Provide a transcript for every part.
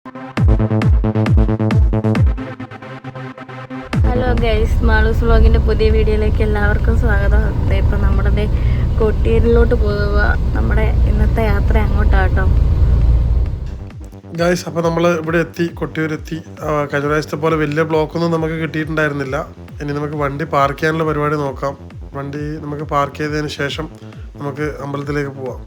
Hello guys, Malu's വ്ളോഗിൻ്റെ പുതിയ വീഡിയോയിലേക്ക് എല്ലാവർക്കും സ്വാഗതം. ഇപ്പം നമ്മുടെ കൊട്ടിയൂരിലോട്ട് പോവുക. നമ്മുടെ ഇന്നത്തെ യാത്ര അങ്ങോട്ടാട്ടോ ഗൈസ്. അപ്പോൾ നമ്മൾ ഇവിടെ എത്തി, കൊട്ടിയൂരെത്തി. കഴിഞ്ഞ പ്രാവശ്യത്തെ പോലെ വലിയ ബ്ലോക്കൊന്നും നമുക്ക് കിട്ടിയിട്ടുണ്ടായിരുന്നില്ല. ഇനി നമുക്ക് വണ്ടി പാർക്ക് ചെയ്യാനുള്ള പരിപാടി നോക്കാം. വണ്ടി നമുക്ക് പാർക്ക് ചെയ്തതിന് ശേഷം നമുക്ക് അമ്പലത്തിലേക്ക് പോവാം.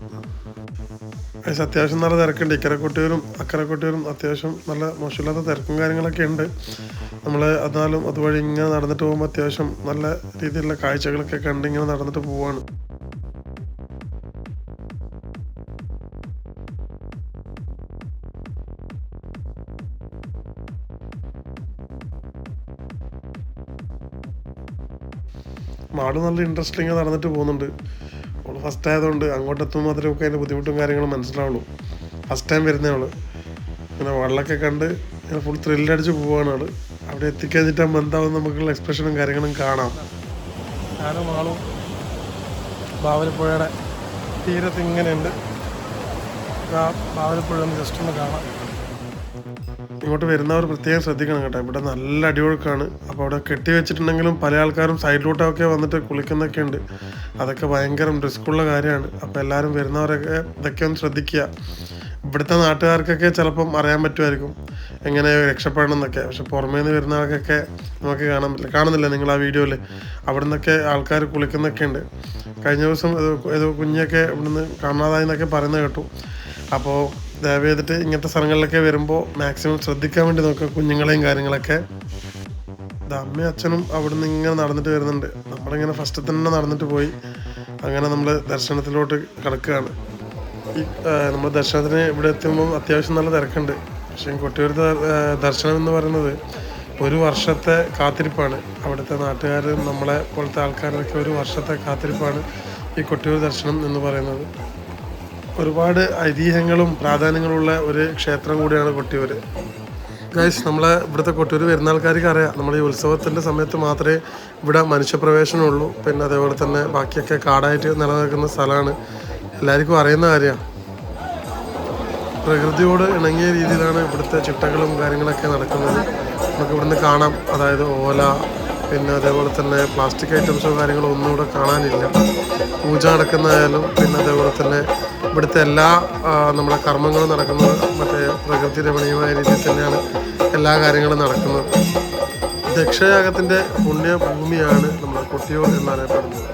ഗൈസ്, അത്യാവശ്യം നല്ല തിരക്കുണ്ട്. ഇക്കരെ കൊട്ടിയൂരും അക്കരെ കൊട്ടിയൂരും അത്യാവശ്യം നല്ല മോശമില്ലാത്ത തിരക്കും കാര്യങ്ങളൊക്കെ ഉണ്ട്. നമ്മൾ എന്നാലും അതുവഴി ഇങ്ങനെ നടന്നിട്ട് പോകുമ്പോൾ അത്യാവശ്യം നല്ല രീതിയിലുള്ള കാഴ്ചകളൊക്കെ കണ്ട് ഇങ്ങനെ നടന്നിട്ട് പോവാണ്. മാള് നല്ല ഇൻട്രസ്റ്റിങ് നടന്നിട്ട് പോകുന്നുണ്ട്. അവൾ ഫസ്റ്റ് ആയതുകൊണ്ട് അങ്ങോട്ടെത്തുമ്പോൾ മാത്രമേ അതിൻ്റെ ബുദ്ധിമുട്ടും കാര്യങ്ങളും മനസ്സിലാവുള്ളൂ. ഫസ്റ്റ് ടൈം വരുന്ന അവള് ഇങ്ങനെ വെള്ളമൊക്കെ കണ്ട് ഇങ്ങനെ ഫുൾ ത്രില്ലടിച്ച് പോവുകയാണ് അവള്. അവിടെ എത്തിക്കഴിഞ്ഞിട്ടാകുമ്പോൾ എന്താവും നമുക്കുള്ള എക്സ്പ്രഷനും കാര്യങ്ങളും കാണാം. ഞാനും ആളും ബാവലിപ്പുഴയുടെ തീരത്ത് ഇങ്ങനെയുണ്ട്. ബാവലിപ്പുഴ ഒന്ന് ജസ്റ്റ് ഒന്ന് കാണാം. ഇങ്ങോട്ട് വരുന്നവർ പ്രത്യേകം ശ്രദ്ധിക്കണം കേട്ടോ. ഇവിടെ നല്ല അടിയൊഴുക്കാണ്. അപ്പോൾ അവിടെ കെട്ടി വെച്ചിട്ടുണ്ടെങ്കിലും പല ആൾക്കാരും സൈഡിലോട്ടൊക്കെ വന്നിട്ട് കുളിക്കുന്നൊക്കെ ഉണ്ട്. അതൊക്കെ ഭയങ്കര റിസ്ക്കുള്ള കാര്യമാണ്. അപ്പോൾ എല്ലാവരും വരുന്നവരൊക്കെ ഇതൊക്കെ ഒന്ന് ശ്രദ്ധിക്കുക. ഇവിടുത്തെ നാട്ടുകാർക്കൊക്കെ ചിലപ്പം അറിയാൻ പറ്റുമായിരിക്കും എങ്ങനെ രക്ഷപ്പെടണം എന്നൊക്കെ. പക്ഷെ പുറമേ നിന്ന് വരുന്ന ആൾക്കൊക്കെ നമുക്ക് കാണുന്നില്ല നിങ്ങൾ ആ വീഡിയോയിൽ. അവിടെ നിന്നൊക്കെ ആൾക്കാർ കുളിക്കുന്നൊക്കെ ഉണ്ട്. കഴിഞ്ഞ ദിവസം ഏതോ കുഞ്ഞൊക്കെ ഇവിടുന്ന് കാണാതായി എന്നൊക്കെ പറയുന്നത് കേട്ടു. അപ്പോൾ ദയവ് ചെയ്തിട്ട് ഇങ്ങനത്തെ സ്ഥലങ്ങളിലൊക്കെ വരുമ്പോൾ മാക്സിമം ശ്രദ്ധിക്കാൻ വേണ്ടി നോക്കുക, കുഞ്ഞുങ്ങളെയും കാര്യങ്ങളൊക്കെ. അമ്മയും അച്ഛനും അവിടുന്ന് ഇങ്ങനെ നടന്നിട്ട് വരുന്നുണ്ട്. നമ്മളിങ്ങനെ ഫസ്റ്റ് തന്നെ നടന്നിട്ട് പോയി. അങ്ങനെ നമ്മൾ ദർശനത്തിലോട്ട് കിടക്കുകയാണ്. നമ്മൾ ദർശനത്തിന് ഇവിടെ എത്തുമ്പോൾ അത്യാവശ്യം നല്ല തിരക്കുണ്ട്. പക്ഷേ കൊട്ടിയൂരത്തെ ദർശനം എന്ന് പറയുന്നത് ഒരു വർഷത്തെ കാത്തിരിപ്പാണ്. അവിടുത്തെ നാട്ടുകാരും നമ്മളെ പോലത്തെ ആൾക്കാരൊക്കെ ഒരു വർഷത്തെ കാത്തിരിപ്പാണ് ഈ കൊട്ടിയൂർ ദർശനം എന്ന് പറയുന്നത്. ഒരുപാട് ഐതിഹ്യങ്ങളും പ്രാധാന്യങ്ങളുള്ള ഒരു ക്ഷേത്രം കൂടിയാണ് കൊട്ടിയൂർ. ഗൈസ്, നമ്മളെ ഇവിടുത്തെ കൊട്ടിയൂർ വരുന്ന ആൾക്കാർക്ക് അറിയാം, നമ്മൾ ഈ ഉത്സവത്തിൻ്റെ സമയത്ത് മാത്രമേ ഇവിടെ മനുഷ്യപ്രവേശനമുള്ളൂ. പിന്നെ അതേപോലെ തന്നെ ബാക്കിയൊക്കെ കാടായിട്ട് നിലനിൽക്കുന്ന സ്ഥലമാണ്. എല്ലാവർക്കും അറിയുന്ന കാര്യമാണ്. പ്രകൃതിയോട് ഇണങ്ങിയ രീതിയിലാണ് ഇവിടുത്തെ ചിട്ടകളും കാര്യങ്ങളൊക്കെ നടക്കുന്നത്. നമുക്ക് ഇവിടുന്ന് കാണാം. അതായത് ഓല, പിന്നെ അതേപോലെ തന്നെ പ്ലാസ്റ്റിക് ഐറ്റംസോ കാര്യങ്ങളോ ഒന്നും ഇവിടെ കാണാനില്ല. പൂജ നടക്കുന്നതായാലും പിന്നെ അതേപോലെ തന്നെ ഇവിടുത്തെ എല്ലാ നമ്മളെ കർമ്മങ്ങളും നടക്കുന്നത് മറ്റേ പ്രകൃതി രമണീയമായ രീതിയിൽ തന്നെയാണ് എല്ലാ കാര്യങ്ങളും നടക്കുന്നത്. ദക്ഷയാഗത്തിൻ്റെ പുണ്യഭൂമിയാണ് നമ്മുടെ കൊട്ടിയൂർ എന്നറിയപ്പെടുന്നത്.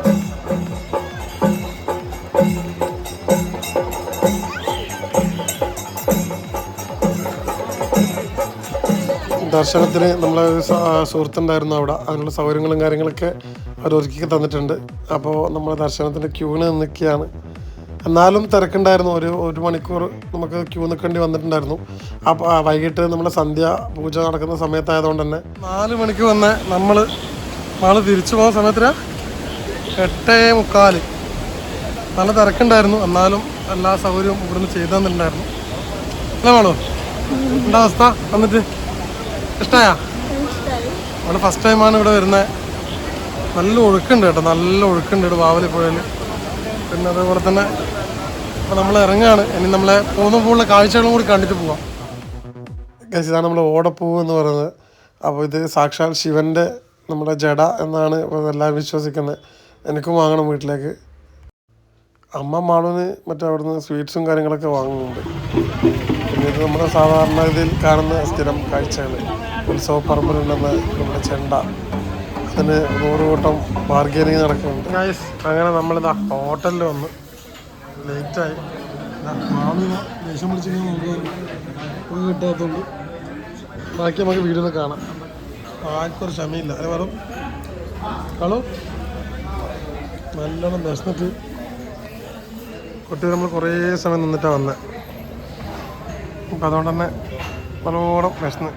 ദർശനത്തിന് നമ്മളെ സുഹൃത്തുണ്ടായിരുന്നു അവിടെ. അതിനുള്ള സൗകര്യങ്ങളും കാര്യങ്ങളൊക്കെ അവർ ഒരുക്കി തന്നിട്ടുണ്ട്. അപ്പോൾ നമ്മൾ ദർശനത്തിൻ്റെ ക്യൂവിന് നിൽക്കുകയാണ്. എന്നാലും തിരക്കുണ്ടായിരുന്നു. ഒരു മണിക്കൂർ നമുക്ക് ക്യൂ നിൽക്കേണ്ടി വന്നിട്ടുണ്ടായിരുന്നു. അപ്പോൾ വൈകിട്ട് നമ്മുടെ സന്ധ്യ പൂജ നടക്കുന്ന സമയത്തായതുകൊണ്ട് തന്നെ 4 മണിക്ക് വന്ന് നമ്മൾ തിരിച്ചു പോകുന്ന സമയത്തിന് 8:45. നല്ല തിരക്കുണ്ടായിരുന്നു. എന്നാലും എല്ലാ സൗകര്യവും ഇവിടുന്ന് ചെയ്തു തന്നിട്ടുണ്ടായിരുന്നു. അല്ലേ മാളോ? എന്താ അവസ്ഥ വന്നിട്ട്? ഇഷ്ടമായാ? അവിടെ ഫസ്റ്റ് ടൈമാണ് ഇവിടെ വരുന്നത്. നല്ല ഒഴുക്കുണ്ട് കേട്ടോ, നല്ല ഒഴുക്കുണ്ട് ഇവിടെ ബാവലിപ്പുഴയിൽ. പിന്നെ അതേപോലെ തന്നെ അപ്പോൾ നമ്മൾ ഇറങ്ങുകയാണ്. ഇനി നമ്മളെ പോകുന്ന കാഴ്ചകളും കൂടി കണ്ടിട്ട് പോവാം. ഇതാണ് നമ്മൾ ഓടപ്പൂവ് എന്ന് പറയുന്നത്. അപ്പോൾ ഇത് സാക്ഷാൽ ശിവൻ്റെ നമ്മുടെ ജട എന്നാണ് എല്ലാവരും വിശ്വസിക്കുന്നത്. എനിക്കും വാങ്ങണം വീട്ടിലേക്ക്. അമ്മ മാളൂന് മറ്റേ അവിടുന്ന് സ്വീറ്റ്സും കാര്യങ്ങളൊക്കെ വാങ്ങുന്നുണ്ട്. പിന്നെ ഇത് നമ്മുടെ സാധാരണ ഇതിൽ കാണുന്ന സ്ഥിരം കാഴ്ചകൾ. ഉത്സവപ്പറമ്പിലുണ്ടെന്ന് നമ്മുടെ ചെണ്ട, അതിന് 100 കൂട്ടം ബാർഗനിങ് നടക്കുന്നുണ്ട്. അങ്ങനെ നമ്മളിതാ ഹോട്ടലിൽ വന്ന് ലേറ്റായി. മാമിന് ദേഷ്യം വിളിച്ചിങ്ങനെ നോക്കുകയാണ് കിട്ടാത്തതുകൊണ്ട്. ബാക്കി നമുക്ക് വീഡിയോയിൽ കാണാം. ആർക്കൊരു ക്ഷമയില്ല. അത് വെറും കളു നല്ലോണം വിശന്നിട്ട് കുട്ടി നമ്മൾ കുറേ സമയം നിന്നിട്ടാണ് വന്നത്. അപ്പം അതുകൊണ്ട് തന്നെ നല്ലോണം വിശന്ന്